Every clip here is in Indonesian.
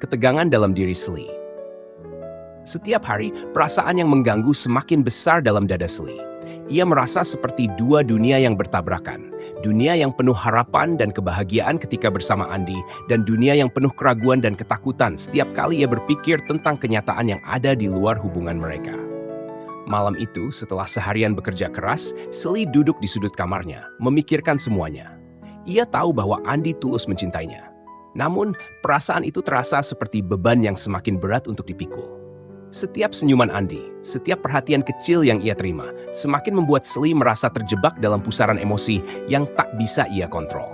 ketegangan dalam diri Sally. Setiap hari, perasaan yang mengganggu semakin besar dalam dada Sally. Ia merasa seperti dua dunia yang bertabrakan. Dunia yang penuh harapan dan kebahagiaan ketika bersama Andy, dan dunia yang penuh keraguan dan ketakutan setiap kali ia berpikir tentang kenyataan yang ada di luar hubungan mereka. Malam itu, setelah seharian bekerja keras, Sally duduk di sudut kamarnya, memikirkan semuanya. Ia tahu bahwa Andy tulus mencintainya. Namun, perasaan itu terasa seperti beban yang semakin berat untuk dipikul. Setiap senyuman Andy, setiap perhatian kecil yang ia terima, semakin membuat Sally merasa terjebak dalam pusaran emosi yang tak bisa ia kontrol.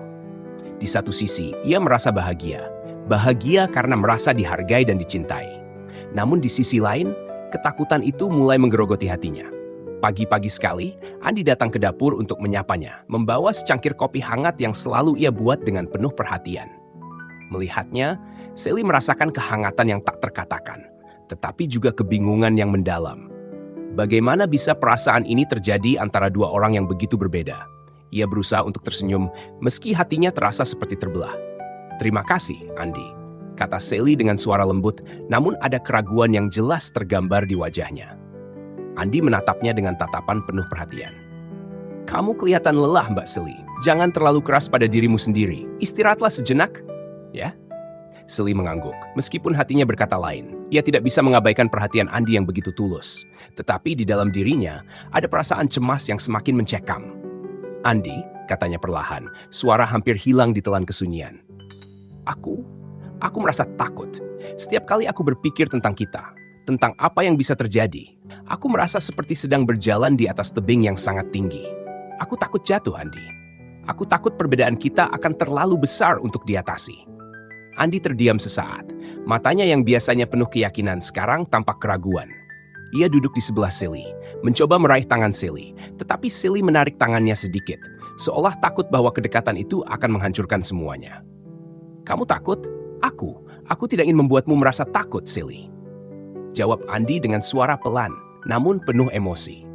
Di satu sisi, ia merasa bahagia. Bahagia karena merasa dihargai dan dicintai. Namun di sisi lain, ketakutan itu mulai menggerogoti hatinya. Pagi-pagi sekali, Andy datang ke dapur untuk menyapanya, membawa secangkir kopi hangat yang selalu ia buat dengan penuh perhatian. Melihatnya, Sally merasakan kehangatan yang tak terkatakan, tetapi juga kebingungan yang mendalam. Bagaimana bisa perasaan ini terjadi antara dua orang yang begitu berbeda? Ia berusaha untuk tersenyum, meski hatinya terasa seperti terbelah. "Terima kasih, Andy," kata Sally dengan suara lembut, namun ada keraguan yang jelas tergambar di wajahnya. Andy menatapnya dengan tatapan penuh perhatian. "Kamu kelihatan lelah, Mbak Sally. Jangan terlalu keras pada dirimu sendiri. Istirahatlah sejenak, ya?" Sally mengangguk, meskipun hatinya berkata lain. Ia tidak bisa mengabaikan perhatian Andy yang begitu tulus. Tetapi di dalam dirinya, ada perasaan cemas yang semakin mencekam. "Andy," katanya perlahan, suara hampir hilang di telan kesunyian. Aku merasa takut. Setiap kali aku berpikir tentang kita, tentang apa yang bisa terjadi, aku merasa seperti sedang berjalan di atas tebing yang sangat tinggi. Aku takut jatuh, Andy. Aku takut perbedaan kita akan terlalu besar untuk diatasi." Andy terdiam sesaat. Matanya yang biasanya penuh keyakinan sekarang tampak keraguan. Ia duduk di sebelah Sally, mencoba meraih tangan Sally, tetapi Sally menarik tangannya sedikit, seolah takut bahwa kedekatan itu akan menghancurkan semuanya. "Kamu takut? Aku tidak ingin membuatmu merasa takut, Sally," jawab Andy dengan suara pelan, namun penuh emosi.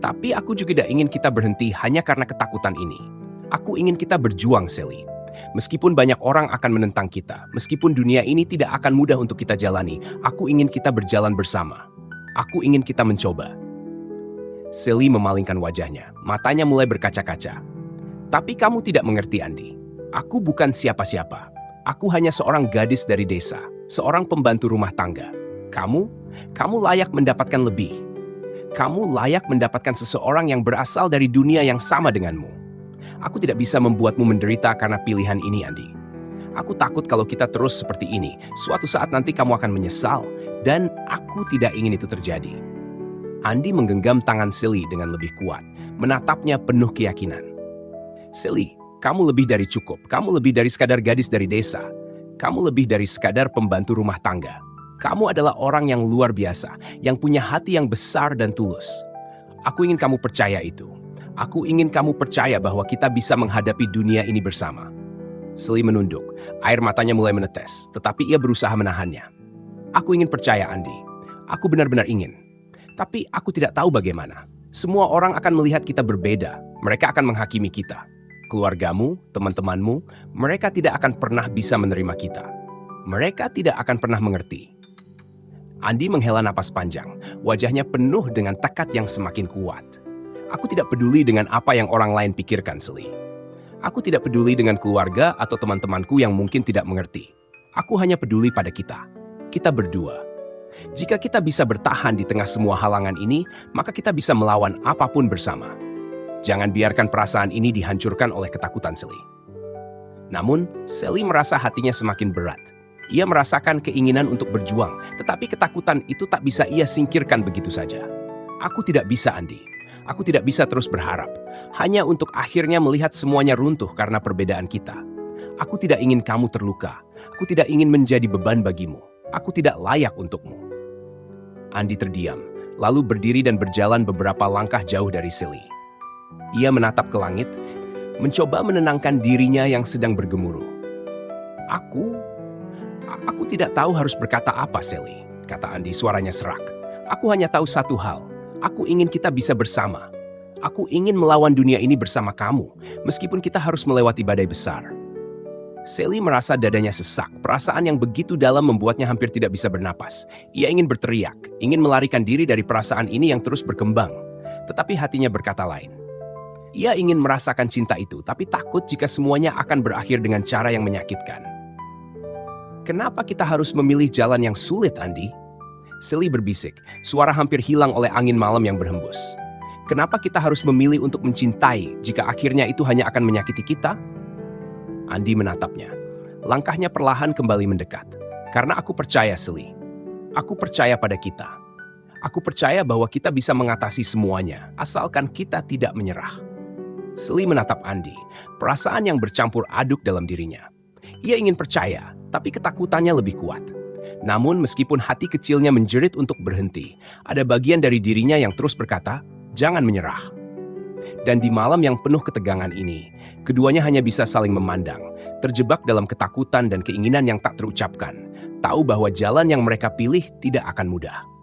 "Tapi aku juga tidak ingin kita berhenti hanya karena ketakutan ini. Aku ingin kita berjuang, Sally. Meskipun banyak orang akan menentang kita, meskipun dunia ini tidak akan mudah untuk kita jalani, aku ingin kita berjalan bersama. Aku ingin kita mencoba." Sally memalingkan wajahnya, matanya mulai berkaca-kaca. "Tapi kamu tidak mengerti, Andy. Aku bukan siapa-siapa. Aku hanya seorang gadis dari desa, seorang pembantu rumah tangga. Kamu layak mendapatkan lebih. Kamu layak mendapatkan seseorang yang berasal dari dunia yang sama denganmu. Aku tidak bisa membuatmu menderita karena pilihan ini, Andy. Aku takut kalau kita terus seperti ini, suatu saat nanti kamu akan menyesal, dan aku tidak ingin itu terjadi." Andy menggenggam tangan Sally dengan lebih kuat, menatapnya penuh keyakinan. "Sally, kamu lebih dari cukup. Kamu lebih dari sekadar gadis dari desa. Kamu lebih dari sekadar pembantu rumah tangga. Kamu adalah orang yang luar biasa, yang punya hati yang besar dan tulus. Aku ingin kamu percaya itu. Aku ingin kamu percaya bahwa kita bisa menghadapi dunia ini bersama." Sally menunduk, air matanya mulai menetes, tetapi ia berusaha menahannya. "Aku ingin percaya, Andy. Aku benar-benar ingin. Tapi aku tidak tahu bagaimana. Semua orang akan melihat kita berbeda. Mereka akan menghakimi kita. Keluargamu, teman-temanmu, mereka tidak akan pernah bisa menerima kita. Mereka tidak akan pernah mengerti." Andy menghela napas panjang, wajahnya penuh dengan tekad yang semakin kuat. "Aku tidak peduli dengan apa yang orang lain pikirkan, Sally. Aku tidak peduli dengan keluarga atau teman-temanku yang mungkin tidak mengerti. Aku hanya peduli pada kita. Kita berdua. Jika kita bisa bertahan di tengah semua halangan ini, maka kita bisa melawan apapun bersama. Jangan biarkan perasaan ini dihancurkan oleh ketakutan, Sally." Namun, Sally merasa hatinya semakin berat. Ia merasakan keinginan untuk berjuang, tetapi ketakutan itu tak bisa ia singkirkan begitu saja. "Aku tidak bisa, Andy. Aku tidak bisa terus berharap, hanya untuk akhirnya melihat semuanya runtuh karena perbedaan kita. Aku tidak ingin kamu terluka. Aku tidak ingin menjadi beban bagimu. Aku tidak layak untukmu." Andy terdiam, lalu berdiri dan berjalan beberapa langkah jauh dari Sally. Ia menatap ke langit, mencoba menenangkan dirinya yang sedang bergemuruh. Aku tidak tahu harus berkata apa, Sally," kata Andy, suaranya serak. "Aku hanya tahu satu hal. Aku ingin kita bisa bersama. Aku ingin melawan dunia ini bersama kamu, meskipun kita harus melewati badai besar." Sally merasa dadanya sesak. Perasaan yang begitu dalam membuatnya hampir tidak bisa bernapas. Ia ingin berteriak, ingin melarikan diri dari perasaan ini yang terus berkembang. Tetapi hatinya berkata lain. Ia ingin merasakan cinta itu, tapi takut jika semuanya akan berakhir dengan cara yang menyakitkan. Kenapa kita harus memilih jalan yang sulit, Andi? Sally berbisik, suara hampir hilang oleh angin malam yang berhembus. Kenapa kita harus memilih untuk mencintai jika akhirnya itu hanya akan menyakiti kita? Andi menatapnya. Langkahnya perlahan kembali mendekat. Karena aku percaya, Sally. Aku percaya pada kita. Aku percaya bahwa kita bisa mengatasi semuanya, asalkan kita tidak menyerah. Sally menatap Andi, perasaan yang bercampur aduk dalam dirinya. Ia ingin percaya, tapi ketakutannya lebih kuat. Namun meskipun hati kecilnya menjerit untuk berhenti, ada bagian dari dirinya yang terus berkata, jangan menyerah. Dan di malam yang penuh ketegangan ini, keduanya hanya bisa saling memandang, terjebak dalam ketakutan dan keinginan yang tak terucapkan, tahu bahwa jalan yang mereka pilih tidak akan mudah.